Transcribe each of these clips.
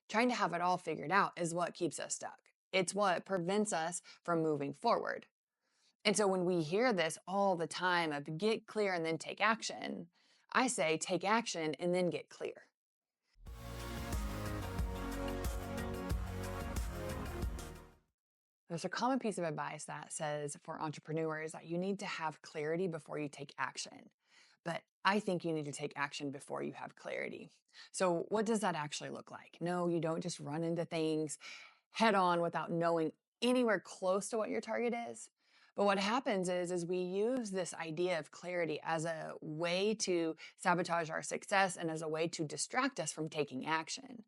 Trying to have it all figured out is what keeps us stuck. It's what prevents us from moving forward. And so when we hear this all the time of get clear and then take action, I say take action and then get clear. There's a common piece of advice that says for entrepreneurs that you need to have clarity before you take action. But I think you need to take action before you have clarity. So, what does that actually look like? No, you don't just run into things head on without knowing anywhere close to what your target is. But what happens is we use this idea of clarity as a way to sabotage our success and as a way to distract us from taking action.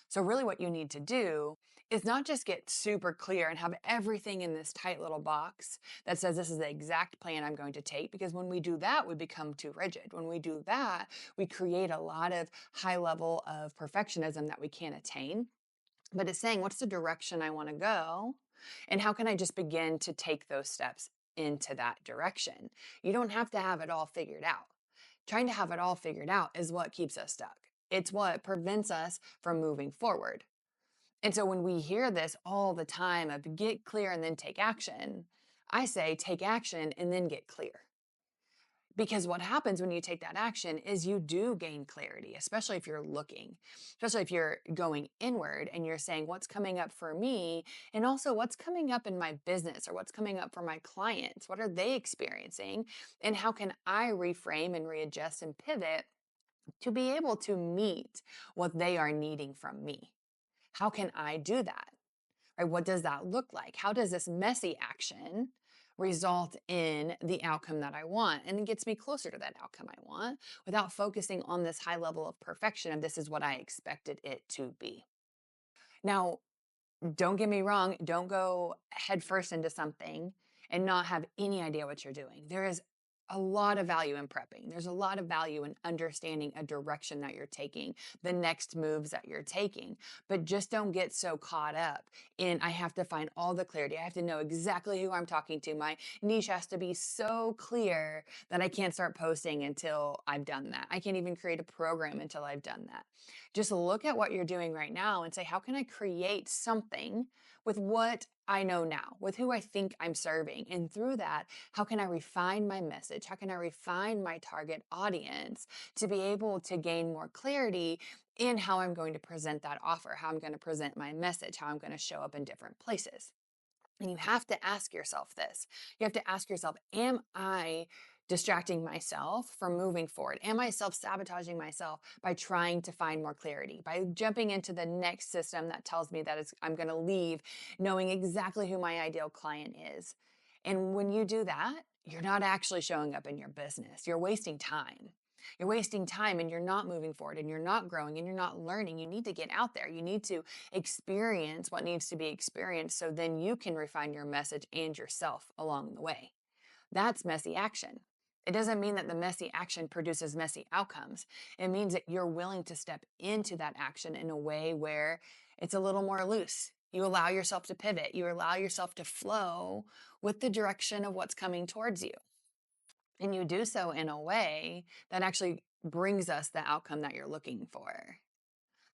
So, really, what you need to do is not just get super clear and have everything in this tight little box that says this is the exact plan I'm going to take, because when we do that, we become too rigid. When we do that, we create a lot of high level of perfectionism that we can't attain. But it's saying, what's the direction I want to go? And how can I just begin to take those steps into that direction? You don't have to have it all figured out. Trying to have it all figured out is what keeps us stuck. It's what prevents us from moving forward. And so when we hear this all the time of get clear and then take action, I say take action and then get clear. Because what happens when you take that action is you do gain clarity, especially if you're looking, especially if you're going inward and you're saying, what's coming up for me? And also, what's coming up in my business or what's coming up for my clients? What are they experiencing? And how can I reframe and readjust and pivot to be able to meet what they are needing from me? How can I do that? Right? What does that look like? How does this messy action result in the outcome that I want? And it gets me closer to that outcome I want without focusing on this high level of perfection of this is what I expected it to be. Now, don't get me wrong, don't go headfirst into something and not have any idea what you're doing. There is a lot of value in prepping. There's a lot of value in understanding a direction that you're taking, the next moves that you're taking. But just don't get so caught up in I have to find all the clarity. I have to know exactly who I'm talking to. My niche has to be so clear that I can't start posting until I've done that. I can't even create a program until I've done that. Just look at what you're doing right now and say, how can I create something with what I know now, with who I think I'm serving? And through that, how can I refine my message? How can I refine my target audience to be able to gain more clarity in how I'm going to present that offer, how I'm going to present my message, how I'm going to show up in different places? And you have to ask yourself this. You have to ask yourself, am I distracting myself from moving forward? Am I self-sabotaging myself by trying to find more clarity, by jumping into the next system that tells me that I'm going to leave knowing exactly who my ideal client is? And when you do that, you're not actually showing up in your business. You're wasting time. You're wasting time and you're not moving forward and you're not growing and you're not learning. You need to get out there. You need to experience what needs to be experienced so then you can refine your message and yourself along the way. That's messy action. It doesn't mean that the messy action produces messy outcomes. It means that you're willing to step into that action in a way where it's a little more loose. You allow yourself to pivot. You allow yourself to flow with the direction of what's coming towards you. And you do so in a way that actually brings us the outcome that you're looking for.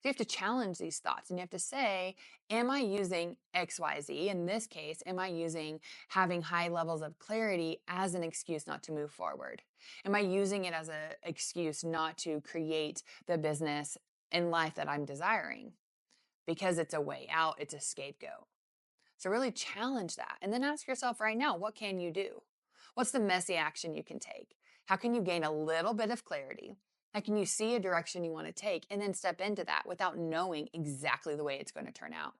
So you have to challenge these thoughts and you have to say, am I using XYZ? In this case, am I using having high levels of clarity as an excuse not to move forward? Am I using it as an excuse not to create the business and life that I'm desiring? Because it's a way out, it's a scapegoat. So really challenge that and then ask yourself right now, what can you do? What's the messy action you can take? How can you gain a little bit of clarity? How can you see a direction you want to take and then step into that without knowing exactly the way it's going to turn out?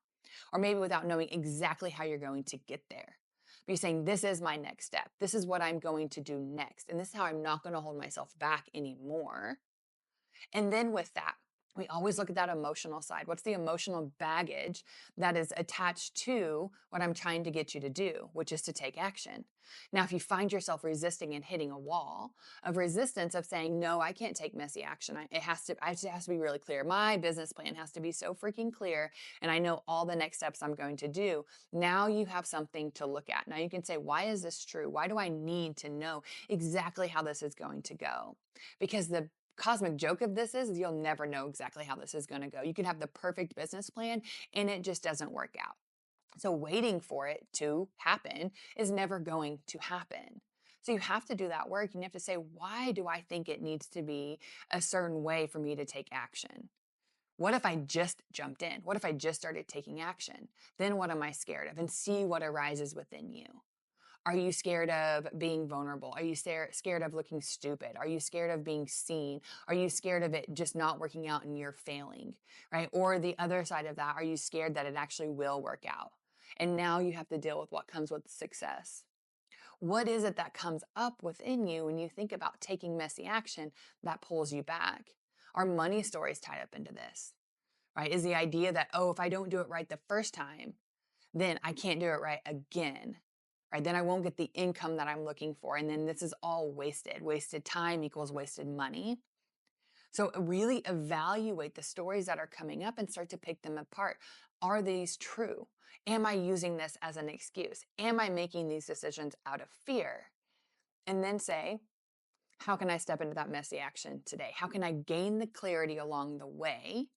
Or maybe without knowing exactly how you're going to get there. But you're saying, this is my next step. This is what I'm going to do next. And this is how I'm not going to hold myself back anymore. And then with that, we always look at that emotional side. What's the emotional baggage that is attached to what I'm trying to get you to do, which is to take action? Now, if you find yourself resisting and hitting a wall of resistance of saying, no, I can't take messy action. It has to be really clear. My business plan has to be so freaking clear. And I know all the next steps I'm going to do. Now you have something to look at. Now you can say, why is this true? Why do I need to know exactly how this is going to go? Because the cosmic joke of this is you'll never know exactly how this is going to go. You can have the perfect business plan and it just doesn't work out. So waiting for it to happen is never going to happen. So you have to do that work and you have to say, why do I think it needs to be a certain way for me to take action? What if I just jumped in? What if I just started taking action? Then what am I scared of? And see what arises within you. Are you scared of being vulnerable? Are you scared of looking stupid? Are you scared of being seen? Are you scared of it just not working out and you're failing, right? Or the other side of that, are you scared that it actually will work out? And now you have to deal with what comes with success. What is it that comes up within you when you think about taking messy action that pulls you back? Are money stories tied up into this, right? Is the idea that, oh, if I don't do it right the first time, then I can't do it right again, right? Then I won't get the income that I'm looking for. And then this is all wasted. Wasted time equals wasted money. So really evaluate the stories that are coming up and start to pick them apart. Are these true? Am I using this as an excuse? Am I making these decisions out of fear? And then say, how can I step into that messy action today? How can I gain the clarity along the way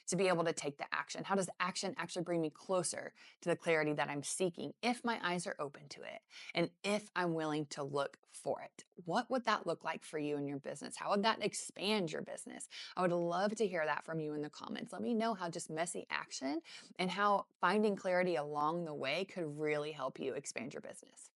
to be able to take the action? How does action actually bring me closer to the clarity that I'm seeking if my eyes are open to it and if I'm willing to look for it? What would that look like for you in your business? How would that expand your business? I would love to hear that from you in the comments. Let me know how just messy action and how finding clarity along the way could really help you expand your business.